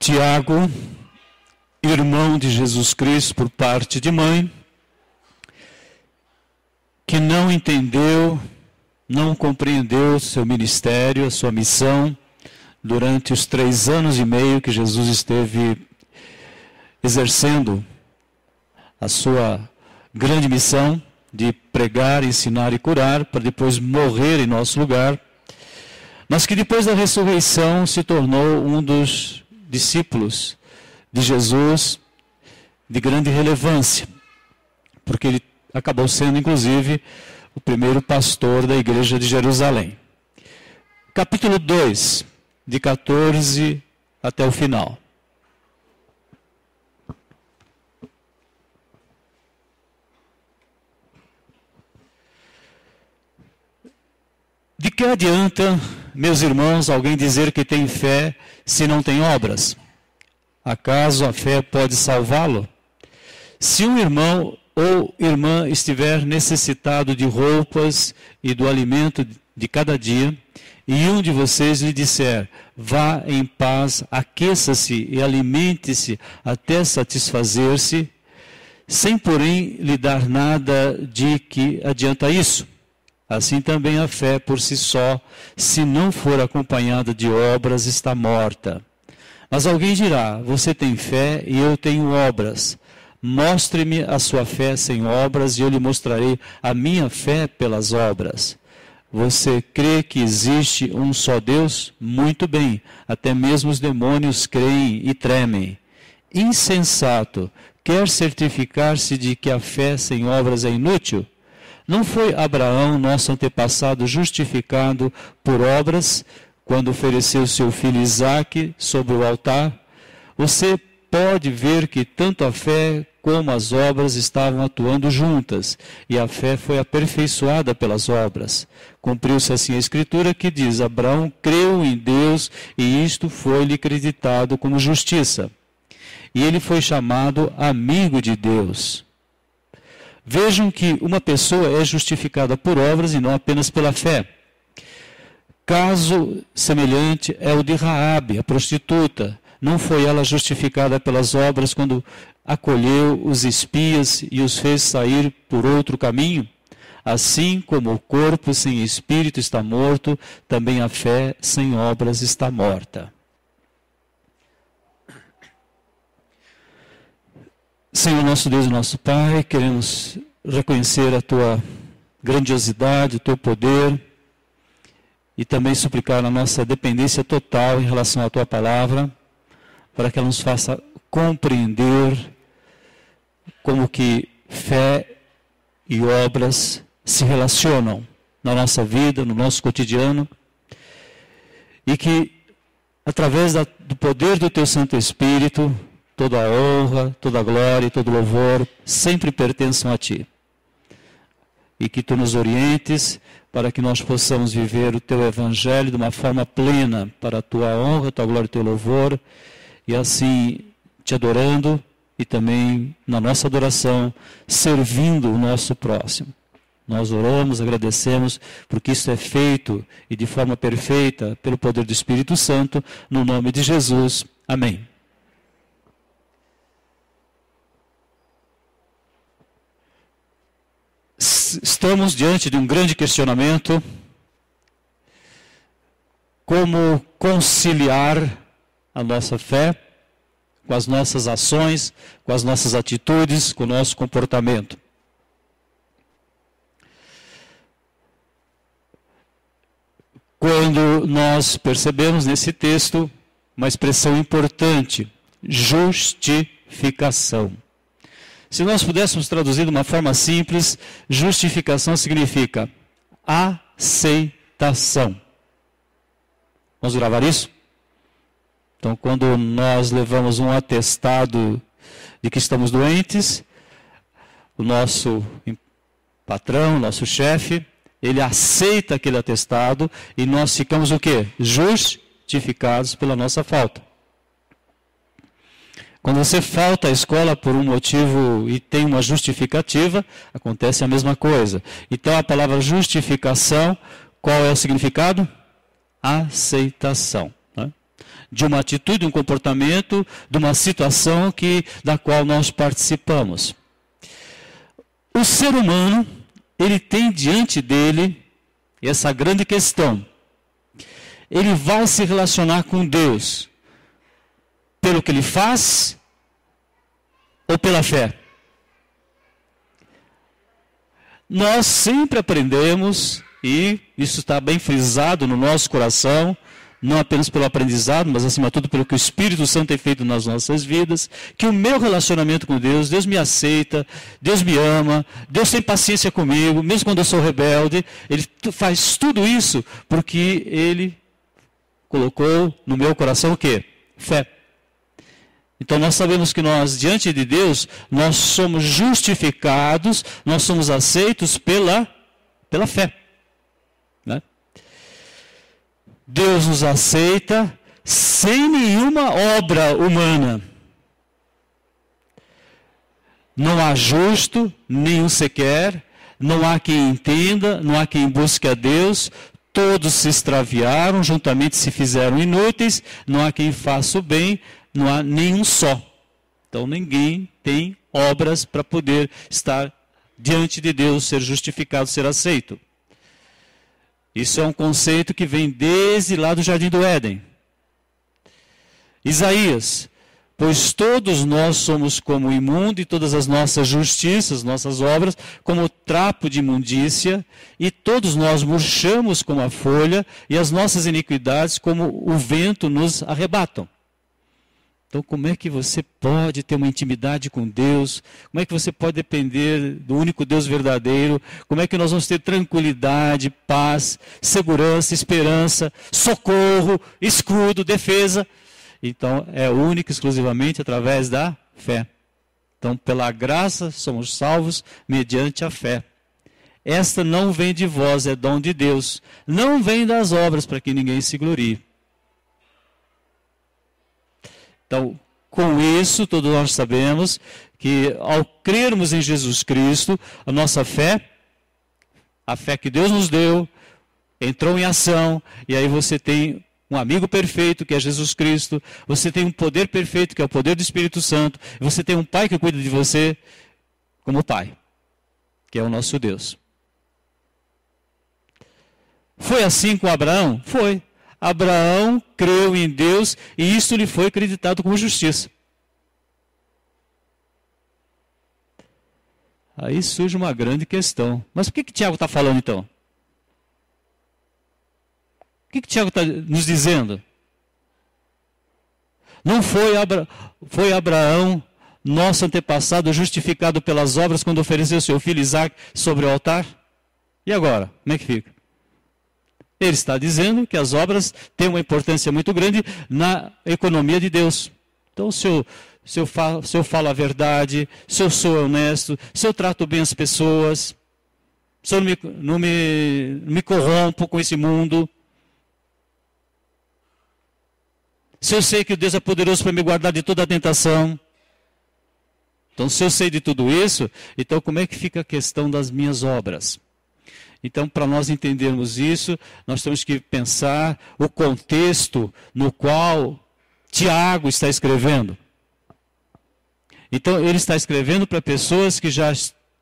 Tiago, irmão de Jesus Cristo por parte de mãe, que não entendeu, não compreendeu seu ministério, a sua missão, durante os 3 anos e meio que Jesus esteve exercendo a sua grande missão de pregar, ensinar e curar, para depois morrer em nosso lugar, mas que depois da ressurreição se tornou um dos discípulos de Jesus de grande relevância, porque ele acabou sendo, inclusive, o primeiro pastor da igreja de Jerusalém. Capítulo 2, de 14 até o final. De que adianta, meus irmãos, alguém dizer que tem fé se não tem obras? Acaso a fé pode salvá-lo? Se um irmão ou irmã estiver necessitado de roupas e do alimento de cada dia, e um de vocês lhe disser, vá em paz, aqueça-se e alimente-se até satisfazer-se, sem porém lhe dar nada, de que adianta isso? Assim também a fé por si só, se não for acompanhada de obras, está morta. Mas alguém dirá, você tem fé e eu tenho obras. Mostre-me a sua fé sem obras e eu lhe mostrarei a minha fé pelas obras. Você crê que existe um só Deus? Muito bem, até mesmo os demônios creem e tremem. Insensato, quer certificar-se de que a fé sem obras é inútil? Não foi Abraão, nosso antepassado, justificado por obras, quando ofereceu seu filho Isaque sobre o altar? Você pode ver que tanto a fé como as obras estavam atuando juntas, e a fé foi aperfeiçoada pelas obras. Cumpriu-se assim a Escritura que diz, Abraão creu em Deus, e isto foi-lhe acreditado como justiça. E ele foi chamado amigo de Deus. Vejam que uma pessoa é justificada por obras e não apenas pela fé. Caso semelhante é o de Raabe, a prostituta. Não foi ela justificada pelas obras quando acolheu os espias e os fez sair por outro caminho? Assim como o corpo sem espírito está morto, também a fé sem obras está morta. Senhor nosso Deus e nosso Pai, queremos reconhecer a Tua grandiosidade, o Teu poder e também suplicar a nossa dependência total em relação à Tua palavra, para que ela nos faça compreender como que fé e obras se relacionam na nossa vida, no nosso cotidiano, e que através do poder do Teu Santo Espírito, toda a honra, toda a glória e todo o louvor sempre pertençam a Ti. E que Tu nos orientes para que nós possamos viver o Teu Evangelho de uma forma plena, para a Tua honra, a Tua glória e o Teu louvor, e assim Te adorando e também na nossa adoração, servindo o nosso próximo. Nós oramos, agradecemos, porque isso é feito e de forma perfeita pelo poder do Espírito Santo, no nome de Jesus. Amém. Estamos diante de um grande questionamento: como conciliar a nossa fé com as nossas ações, com as nossas atitudes, com o nosso comportamento. Quando nós percebemos nesse texto uma expressão importante, justificação. Se nós pudéssemos traduzir de uma forma simples, justificação significa aceitação. Vamos gravar isso? Então, quando nós levamos um atestado de que estamos doentes, o nosso patrão, o nosso chefe, ele aceita aquele atestado e nós ficamos o quê? Justificados pela nossa falta. Quando você falta à escola por um motivo e tem uma justificativa, acontece a mesma coisa. Então a palavra justificação, qual é o significado? Aceitação. Né? de uma atitude, de um comportamento, de uma situação da qual nós participamos. O ser humano, ele tem diante dele essa grande questão. Ele vai se relacionar com Deus pelo que ele faz ou pela fé? Nós sempre aprendemos, e isso está bem frisado no nosso coração, não apenas pelo aprendizado, mas acima de tudo pelo que o Espírito Santo tem feito nas nossas vidas, que o meu relacionamento com Deus, Deus me aceita, Deus me ama, Deus tem paciência comigo, mesmo quando eu sou rebelde, Ele faz tudo isso porque Ele colocou no meu coração o quê? Fé. Então nós sabemos que nós, diante de Deus, nós somos justificados, nós somos aceitos pela fé. Né? Deus nos aceita sem nenhuma obra humana. Não há justo, nenhum sequer, não há quem entenda, não há quem busque a Deus, todos se extraviaram, juntamente se fizeram inúteis, não há quem faça o bem, não há nenhum só. Então ninguém tem obras para poder estar diante de Deus, ser justificado, ser aceito. Isso é um conceito que vem desde lá do Jardim do Éden. Isaías: pois todos nós somos como o imundo, e todas as nossas justiças, nossas obras, como trapo de imundícia, e todos nós murchamos como a folha, e as nossas iniquidades como o vento nos arrebatam. Então, como é que você pode ter uma intimidade com Deus? Como é que você pode depender do único Deus verdadeiro? Como é que nós vamos ter tranquilidade, paz, segurança, esperança, socorro, escudo, defesa? Então, é único, exclusivamente, através da fé. Então, pela graça, somos salvos mediante a fé. Esta não vem de vós, é dom de Deus. Não vem das obras, para que ninguém se glorie. Então, com isso, todos nós sabemos que ao crermos em Jesus Cristo, a nossa fé, a fé que Deus nos deu, entrou em ação, e aí você tem um amigo perfeito, que é Jesus Cristo, você tem um poder perfeito, que é o poder do Espírito Santo, e você tem um Pai que cuida de você como Pai, que é o nosso Deus. Foi assim com Abraão? Foi. Abraão creu em Deus e isso lhe foi acreditado como justiça. Aí surge uma grande questão. Mas o que Tiago está falando então? O que Tiago está nos dizendo? Não foi Abraão, nosso antepassado, justificado pelas obras quando ofereceu seu filho Isaque sobre o altar? E agora? Como é que fica? Ele está dizendo que as obras têm uma importância muito grande na economia de Deus. Então, se eu falo a verdade, se eu sou honesto, se eu trato bem as pessoas, se eu não me corrompo com esse mundo, se eu sei que Deus é poderoso para me guardar de toda a tentação, então se eu sei de tudo isso, então como é que fica a questão das minhas obras? Então, para nós entendermos isso, nós temos que pensar o contexto no qual Tiago está escrevendo. Então, ele está escrevendo para pessoas que já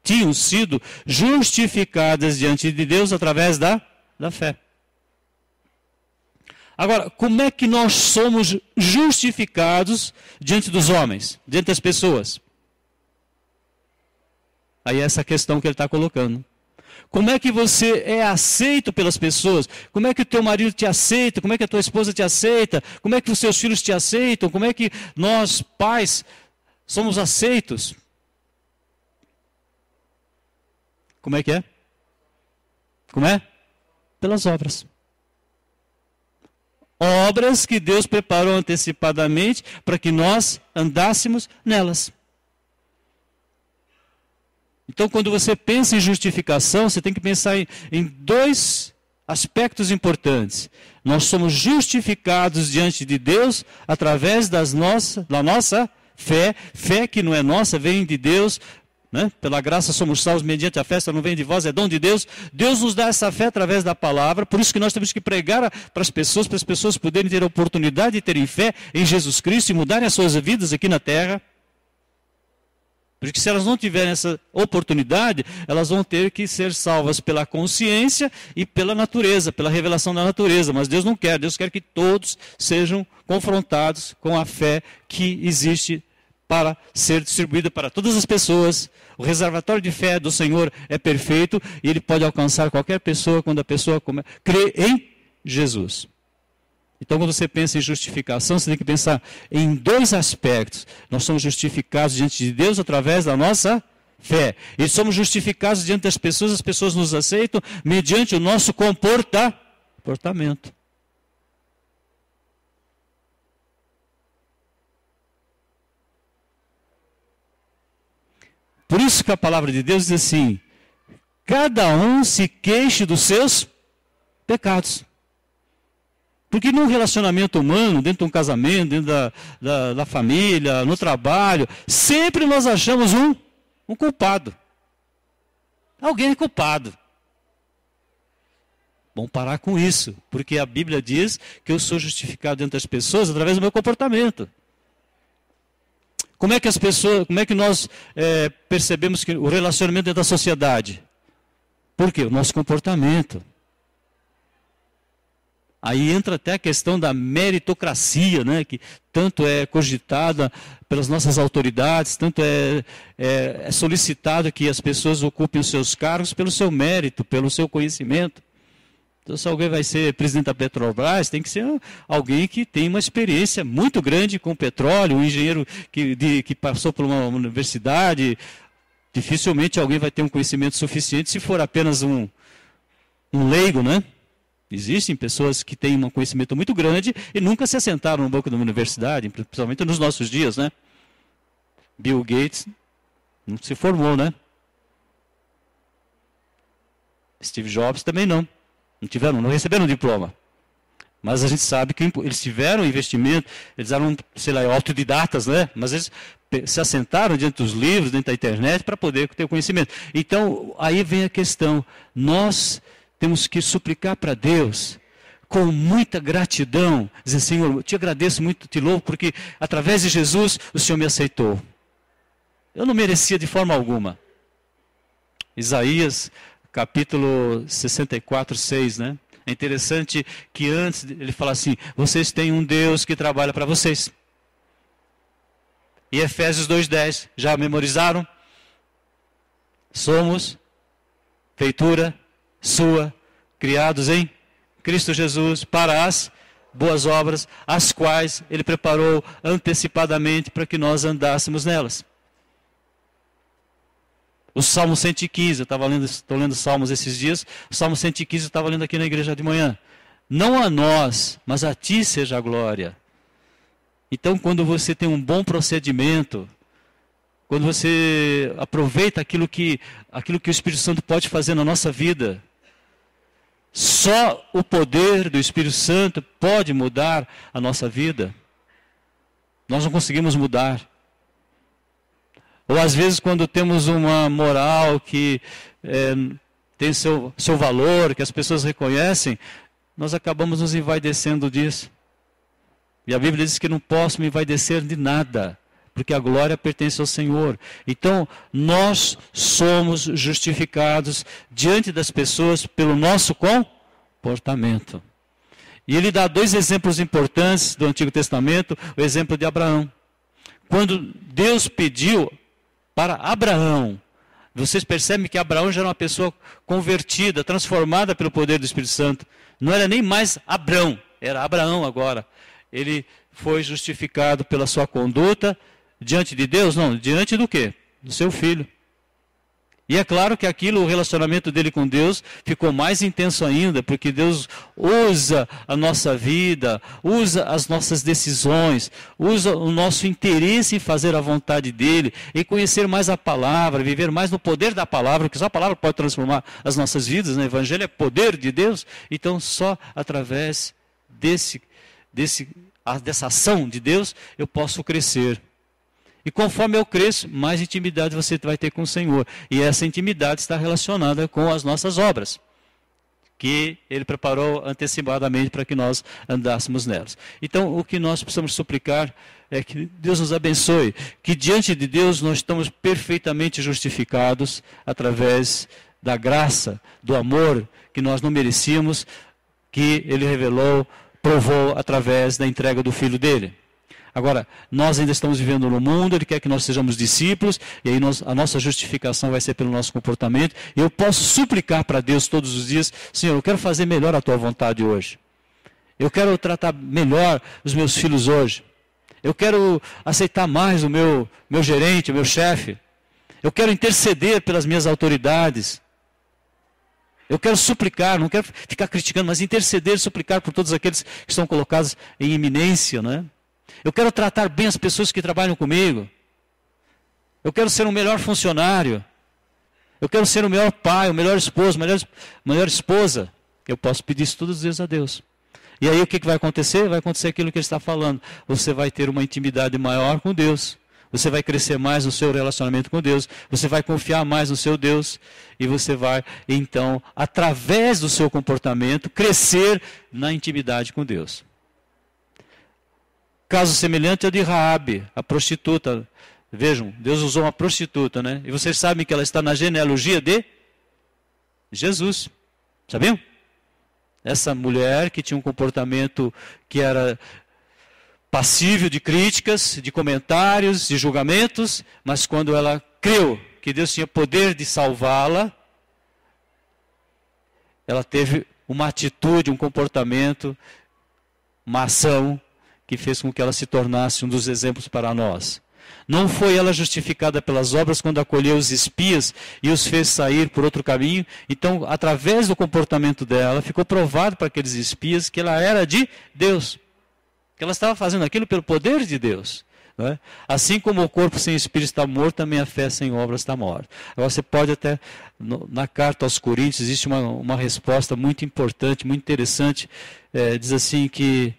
tinham sido justificadas diante de Deus através da fé. Agora, como é que nós somos justificados diante dos homens, diante das pessoas? Aí é essa questão que ele está colocando. Como é que você é aceito pelas pessoas? Como é que o teu marido te aceita? Como é que a tua esposa te aceita? Como é que os seus filhos te aceitam? Como é que nós, pais, somos aceitos? Como é que é? Como é? Pelas obras. Obras que Deus preparou antecipadamente para que nós andássemos nelas. Então, quando você pensa em justificação, você tem que pensar em dois aspectos importantes. Nós somos justificados diante de Deus através da nossa fé. Fé que não é nossa, vem de Deus, né? Pela graça somos salvos mediante a fé, esta não vem de vós, é dom de Deus. Deus nos dá essa fé através da palavra, por isso que nós temos que pregar para as pessoas poderem ter a oportunidade de terem fé em Jesus Cristo e mudarem as suas vidas aqui na terra. Porque se elas não tiverem essa oportunidade, elas vão ter que ser salvas pela consciência e pela natureza, pela revelação da natureza. Mas Deus não quer, Deus quer que todos sejam confrontados com a fé que existe para ser distribuída para todas as pessoas. O reservatório de fé do Senhor é perfeito e ele pode alcançar qualquer pessoa quando a pessoa crê em Jesus. Então, quando você pensa em justificação, você tem que pensar em dois aspectos. Nós somos justificados diante de Deus através da nossa fé. E somos justificados diante das pessoas, as pessoas nos aceitam mediante o nosso comportamento. Por isso que a palavra de Deus diz assim: cada um se queixe dos seus pecados. Porque num relacionamento humano, dentro de um casamento, dentro da família, no trabalho, sempre nós achamos um culpado. Alguém é culpado. Vamos parar com isso, porque a Bíblia diz que eu sou justificado dentro das pessoas através do meu comportamento. Como é que nós percebemos que o relacionamento dentro da sociedade? Por quê? O nosso comportamento. Aí entra até a questão da meritocracia, né, que tanto é cogitada pelas nossas autoridades, tanto é solicitado que as pessoas ocupem os seus cargos pelo seu mérito, pelo seu conhecimento. Então, se alguém vai ser presidente da Petrobras, tem que ser alguém que tem uma experiência muito grande com petróleo, um engenheiro que passou por uma universidade. Dificilmente alguém vai ter um conhecimento suficiente se for apenas um leigo, né? Existem pessoas que têm um conhecimento muito grande e nunca se assentaram no banco de uma universidade, principalmente nos nossos dias, né? Bill Gates não se formou, né? Steve Jobs também não. Não receberam diploma. Mas a gente sabe que eles tiveram investimento, eles eram, sei lá, autodidatas, né? Mas eles se assentaram diante dos livros, dentro da internet, para poder ter o conhecimento. Então, aí vem a questão. Nós temos que suplicar para Deus, com muita gratidão, dizer: Senhor, eu te agradeço muito, te louvo, porque através de Jesus o Senhor me aceitou. Eu não merecia de forma alguma. Isaías, capítulo 64, 6, né? É interessante que antes ele fala assim: vocês têm um Deus que trabalha para vocês. E Efésios 2:10, já memorizaram? Somos feitura sua, criados em Cristo Jesus para as boas obras, as quais Ele preparou antecipadamente para que nós andássemos nelas. O Salmo 115, estou lendo Salmos esses dias, o Salmo 115 eu estava lendo aqui na igreja de manhã. Não a nós, mas a Ti seja a glória. Então, quando você tem um bom procedimento, quando você aproveita aquilo que o Espírito Santo pode fazer na nossa vida, só o poder do Espírito Santo pode mudar a nossa vida. Nós não conseguimos mudar. Ou às vezes quando temos uma moral que tem seu valor, que as pessoas reconhecem, nós acabamos nos envaidecendo disso. E a Bíblia diz que não posso me envaidecer de nada, porque a glória pertence ao Senhor. Então, nós somos justificados diante das pessoas pelo nosso comportamento. E ele dá dois exemplos importantes do Antigo Testamento, o exemplo de Abraão. Quando Deus pediu para Abraão, vocês percebem que Abraão já era uma pessoa convertida, transformada pelo poder do Espírito Santo. Não era nem mais Abrão, era Abraão agora. Ele foi justificado pela sua conduta diante de Deus? Não, diante do quê? Do seu filho. E é claro que o relacionamento dele com Deus ficou mais intenso ainda, porque Deus usa a nossa vida, usa as nossas decisões, usa o nosso interesse em fazer a vontade dele, em conhecer mais a palavra, viver mais no poder da palavra, porque só a palavra pode transformar as nossas vidas, né? O Evangelho é poder de Deus, então só através dessa ação de Deus eu posso crescer. E conforme eu cresço, mais intimidade você vai ter com o Senhor. E essa intimidade está relacionada com as nossas obras, que Ele preparou antecipadamente para que nós andássemos nelas. Então, o que nós precisamos suplicar é que Deus nos abençoe, que diante de Deus nós estamos perfeitamente justificados através da graça, do amor que nós não merecíamos, que Ele revelou, provou através da entrega do Filho dele. Agora, nós ainda estamos vivendo no mundo, Ele quer que nós sejamos discípulos, e aí a nossa justificação vai ser pelo nosso comportamento. E eu posso suplicar para Deus todos os dias: Senhor, eu quero fazer melhor a Tua vontade hoje. Eu quero tratar melhor os meus filhos hoje. Eu quero aceitar mais o meu gerente, o meu chefe. Eu quero interceder pelas minhas autoridades. Eu quero suplicar, não quero ficar criticando, mas interceder e suplicar por todos aqueles que estão colocados em iminência, não é? Eu quero tratar bem as pessoas que trabalham comigo. Eu quero ser um melhor funcionário. Eu quero ser o melhor pai, o melhor esposo, melhor esposa. Eu posso pedir isso todos os dias a Deus. E aí o que vai acontecer? Vai acontecer aquilo que Ele está falando. Você vai ter uma intimidade maior com Deus. Você vai crescer mais no seu relacionamento com Deus. Você vai confiar mais no seu Deus. E você vai, então, através do seu comportamento, crescer na intimidade com Deus. Caso semelhante ao de Raabe, a prostituta. Vejam, Deus usou uma prostituta, né? E vocês sabem que ela está na genealogia de Jesus. Sabiam? Essa mulher que tinha um comportamento que era passível de críticas, de comentários, de julgamentos, mas quando ela creu que Deus tinha poder de salvá-la, ela teve uma atitude, um comportamento, uma ação que fez com que ela se tornasse um dos exemplos para nós. Não foi ela justificada pelas obras quando acolheu os espias e os fez sair por outro caminho. Então, através do comportamento dela, ficou provado para aqueles espias que ela era de Deus. Que ela estava fazendo aquilo pelo poder de Deus. Não é? Assim como o corpo sem espírito está morto, também a fé sem obras está morta. Agora você pode até, na carta aos Coríntios, existe uma resposta muito importante, muito interessante. Diz assim que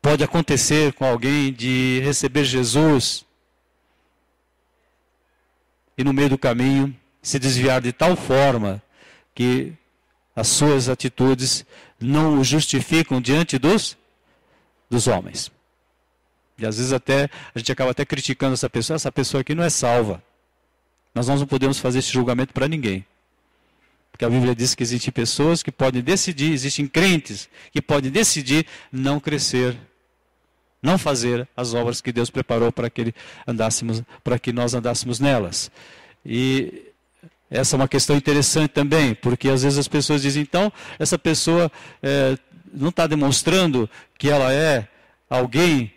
pode acontecer com alguém de receber Jesus e no meio do caminho se desviar de tal forma que as suas atitudes não o justificam diante dos homens. E às vezes a gente acaba até criticando essa pessoa aqui não é salva. Nós não podemos fazer esse julgamento para ninguém. Porque a Bíblia diz que existem pessoas que podem decidir, existem crentes que podem decidir não crescer, não fazer as obras que Deus preparou para que nós andássemos nelas. E essa é uma questão interessante também, porque às vezes as pessoas dizem, então, essa pessoa não está demonstrando que ela é alguém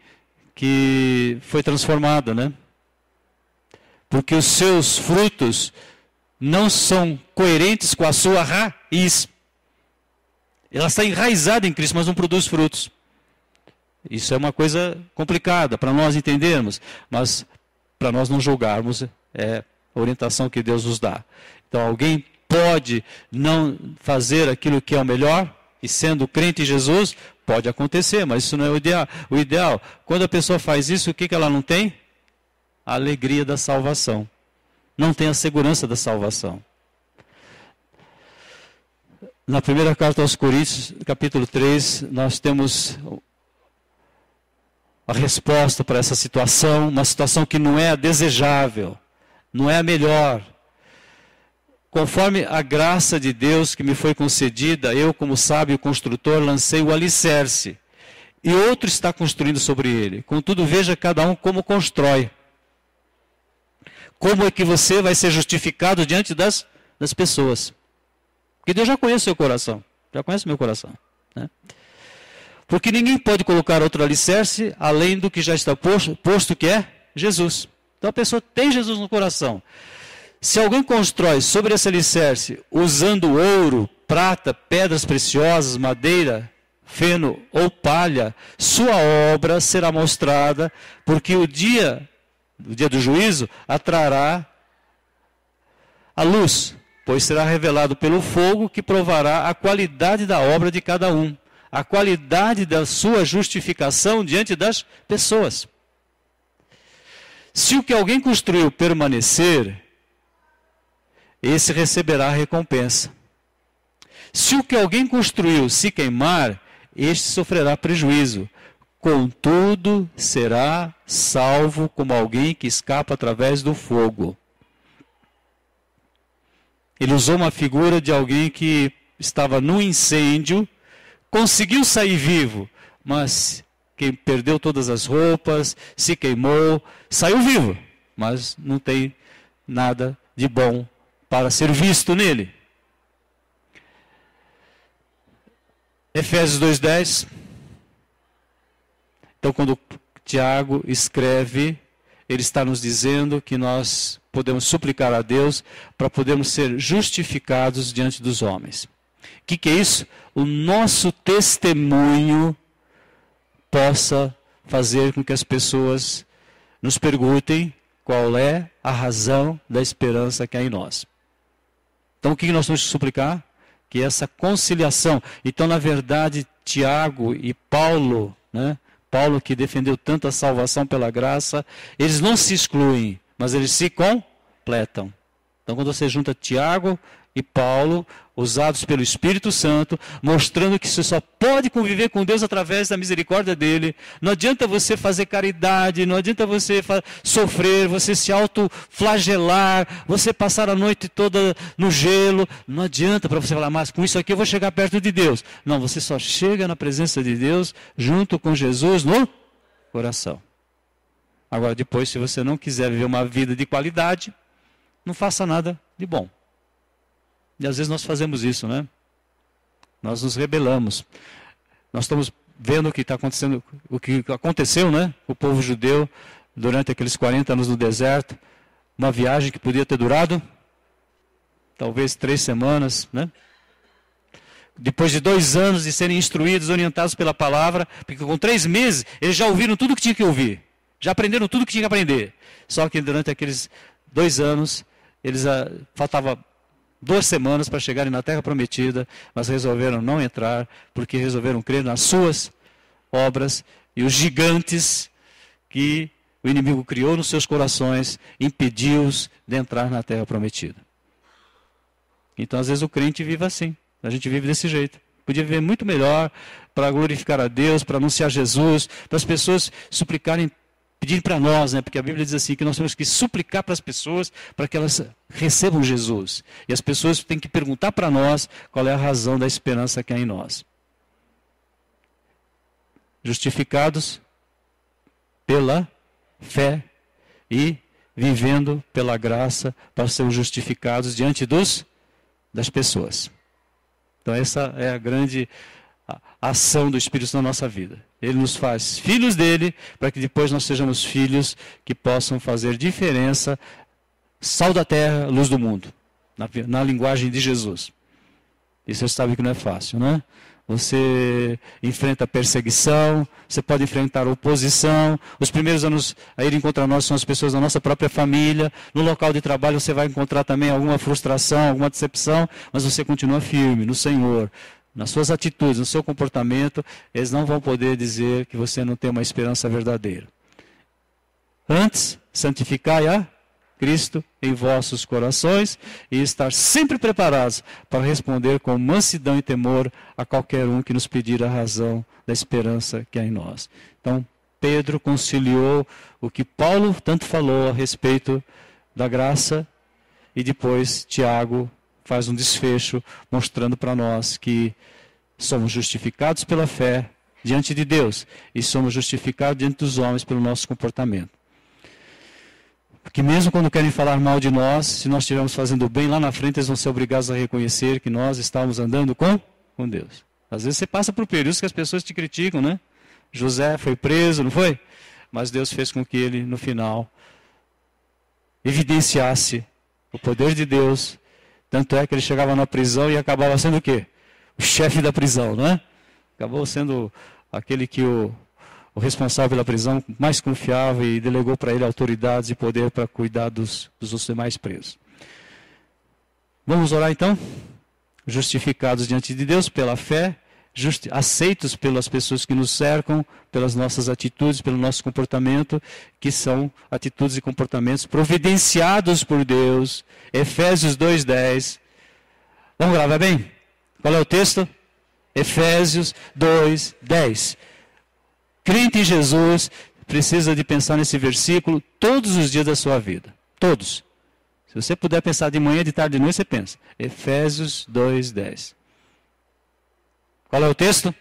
que foi transformada, né? Porque os seus frutos não são coerentes com a sua raiz. Ela está enraizada em Cristo, mas não produz frutos. Isso é uma coisa complicada para nós entendermos, mas para nós não julgarmos, é a orientação que Deus nos dá. Então alguém pode não fazer aquilo que é o melhor, e sendo crente em Jesus, pode acontecer, mas isso não é o ideal. Quando a pessoa faz isso, o que ela não tem? A alegria da salvação. Não tem a segurança da salvação. Na primeira carta aos Coríntios, capítulo 3, nós temos a resposta para essa situação, uma situação que não é a desejável, não é a melhor. Conforme a graça de Deus que me foi concedida, eu, como sábio construtor, lancei o alicerce, e outro está construindo sobre ele. Contudo, veja cada um como constrói. Como é que você vai ser justificado diante das pessoas? Porque Deus já conhece o seu coração, já conhece o meu coração, né? Porque ninguém pode colocar outro alicerce além do que já está posto, que é Jesus. Então a pessoa tem Jesus no coração. Se alguém constrói sobre esse alicerce usando ouro, prata, pedras preciosas, madeira, feno ou palha, sua obra será mostrada, porque o dia do juízo atrará a luz, pois será revelado pelo fogo que provará a qualidade da obra de cada um. a qualidade da sua justificação diante das pessoas. Se o que alguém construiu permanecer, esse receberá a recompensa. Se o que alguém construiu se queimar, este sofrerá prejuízo. Contudo, será salvo como alguém que escapa através do fogo. Ele usou uma figura de alguém que estava no incêndio, conseguiu sair vivo, mas quem perdeu todas as roupas, se queimou, saiu vivo, mas não tem nada de bom para ser visto nele. Efésios 2:10. Então, quando Tiago escreve, ele está nos dizendo que nós podemos suplicar a Deus para podermos ser justificados diante dos homens. O que é isso? O nosso testemunho possa fazer com que as pessoas nos perguntem qual é a razão da esperança que há em nós. Então, o que nós temos que suplicar? Que essa conciliação. Então, na verdade, Tiago e Paulo, né? Paulo que defendeu tanto a salvação pela graça, eles não se excluem, mas eles se completam. Então, quando você junta Tiago e Paulo, usados pelo Espírito Santo, mostrando que você só pode conviver com Deus através da misericórdia dele. Não adianta você fazer caridade, não adianta você sofrer, você se autoflagelar, você passar a noite toda no gelo. Não adianta para você falar, mas com isso aqui eu vou chegar perto de Deus. Não, você só chega na presença de Deus junto com Jesus no coração. Agora, depois, se você não quiser viver uma vida de qualidade, não faça nada de bom. E às vezes nós fazemos isso, né? Nós nos rebelamos. Nós estamos vendo o que está acontecendo, o que aconteceu, né? O povo judeu, durante aqueles 40 anos no deserto, uma viagem que podia ter durado, talvez 3 semanas, né? Depois de 2 anos de serem instruídos, orientados pela palavra, porque com 3 meses eles já ouviram tudo o que tinha que ouvir. Já aprenderam tudo o que tinha que aprender. Só que durante aqueles 2 anos, faltava 2 semanas para chegarem na Terra Prometida, mas resolveram não entrar, porque resolveram crer nas suas obras e os gigantes que o inimigo criou nos seus corações, impediu-os de entrar na Terra Prometida. Então, às vezes, o crente vive assim, a gente vive desse jeito. Podia viver muito melhor para glorificar a Deus, para anunciar Jesus, para as pessoas suplicarem, pedir para nós, né? Porque a Bíblia diz assim, que nós temos que suplicar para as pessoas para que elas recebam Jesus. E as pessoas têm que perguntar para nós qual é a razão da esperança que há em nós. Justificados pela fé e vivendo pela graça para sermos justificados diante das pessoas. Então essa é a grande ação do Espírito Santo na nossa vida. Ele nos faz filhos dele, para que depois nós sejamos filhos que possam fazer diferença, sal da terra, luz do mundo, na linguagem de Jesus. Isso você sabe que não é fácil, não é? Você enfrenta perseguição, você pode enfrentar oposição. Os primeiros anos a irem contra nós são as pessoas da nossa própria família. No local de trabalho você vai encontrar também alguma frustração, alguma decepção, mas você continua firme no Senhor. Nas suas atitudes, no seu comportamento, eles não vão poder dizer que você não tem uma esperança verdadeira. Antes, santificai a Cristo em vossos corações e estar sempre preparados para responder com mansidão e temor a qualquer um que nos pedir a razão da esperança que há em nós. Então, Pedro conciliou o que Paulo tanto falou a respeito da graça e depois Tiago faz um desfecho mostrando para nós que somos justificados pela fé diante de Deus e somos justificados diante dos homens pelo nosso comportamento. Porque mesmo quando querem falar mal de nós, se nós estivermos fazendo bem, lá na frente eles vão ser obrigados a reconhecer que nós estávamos andando com Deus. Às vezes você passa por períodos que as pessoas te criticam, né? José foi preso, não foi? Mas Deus fez com que ele, no final, evidenciasse o poder de Deus. Tanto é que ele chegava na prisão e acabava sendo o quê? O chefe da prisão, não é? Acabou sendo aquele que o responsável pela prisão mais confiava e delegou para ele autoridades e poder para cuidar dos demais presos. Vamos orar então? Justificados diante de Deus pela fé, aceitos pelas pessoas que nos cercam, pelas nossas atitudes, pelo nosso comportamento, que são atitudes e comportamentos providenciados por Deus. Efésios 2:10. Vamos lá, vai bem? Qual é o texto? Efésios 2:10. Crente em Jesus precisa de pensar nesse versículo todos os dias da sua vida. Todos. Se você puder pensar de manhã, de tarde, de noite, você pensa. Efésios 2:10. Qual é o texto?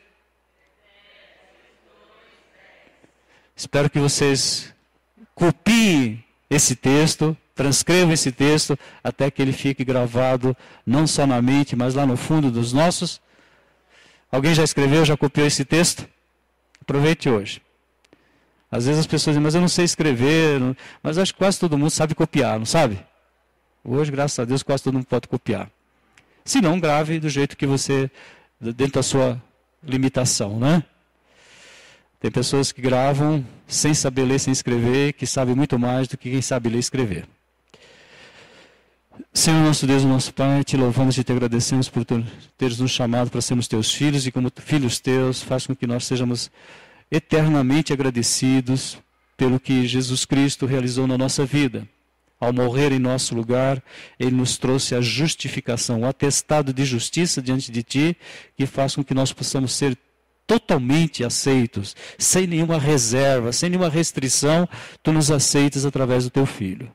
Espero que vocês copiem esse texto, transcrevam esse texto, até que ele fique gravado não só na mente, mas lá no fundo dos nossos. Alguém já escreveu, já copiou esse texto? Aproveite hoje. Às vezes as pessoas dizem, mas eu não sei escrever, mas acho que quase todo mundo sabe copiar, não sabe? Hoje, graças a Deus, quase todo mundo pode copiar. Se não, grave do jeito que você, dentro da sua limitação, né? Tem pessoas que gravam sem saber ler, sem escrever, que sabem muito mais do que quem sabe ler e escrever. Senhor nosso Deus, nosso Pai, te louvamos e te agradecemos por teres nos chamado para sermos teus filhos, e como filhos teus, faz com que nós sejamos eternamente agradecidos pelo que Jesus Cristo realizou na nossa vida. Ao morrer em nosso lugar, Ele nos trouxe a justificação, o atestado de justiça diante de Ti, que faz com que nós possamos ser totalmente aceitos, sem nenhuma reserva, sem nenhuma restrição. Tu nos aceitas através do Teu Filho.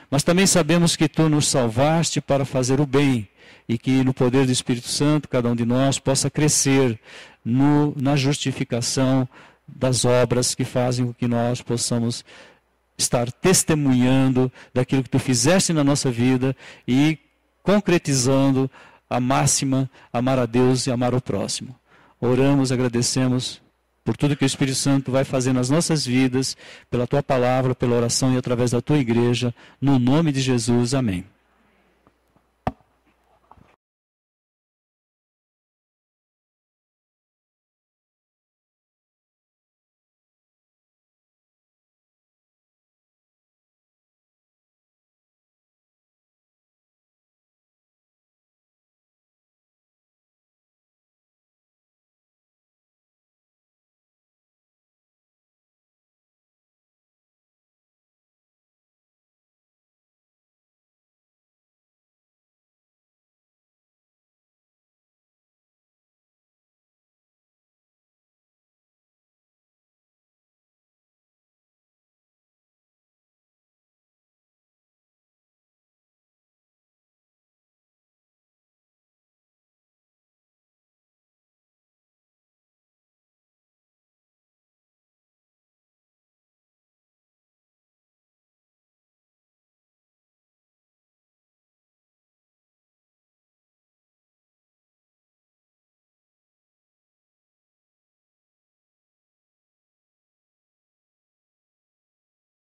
Mas também sabemos que Tu nos salvaste para fazer o bem, e que no poder do Espírito Santo, cada um de nós possa crescer na justificação das obras que fazem com que nós possamos estar testemunhando daquilo que Tu fizeste na nossa vida e concretizando a máxima, amar a Deus e amar o próximo. Oramos, agradecemos por tudo que o Espírito Santo vai fazer nas nossas vidas, pela Tua palavra, pela oração e através da Tua igreja, no nome de Jesus. Amém.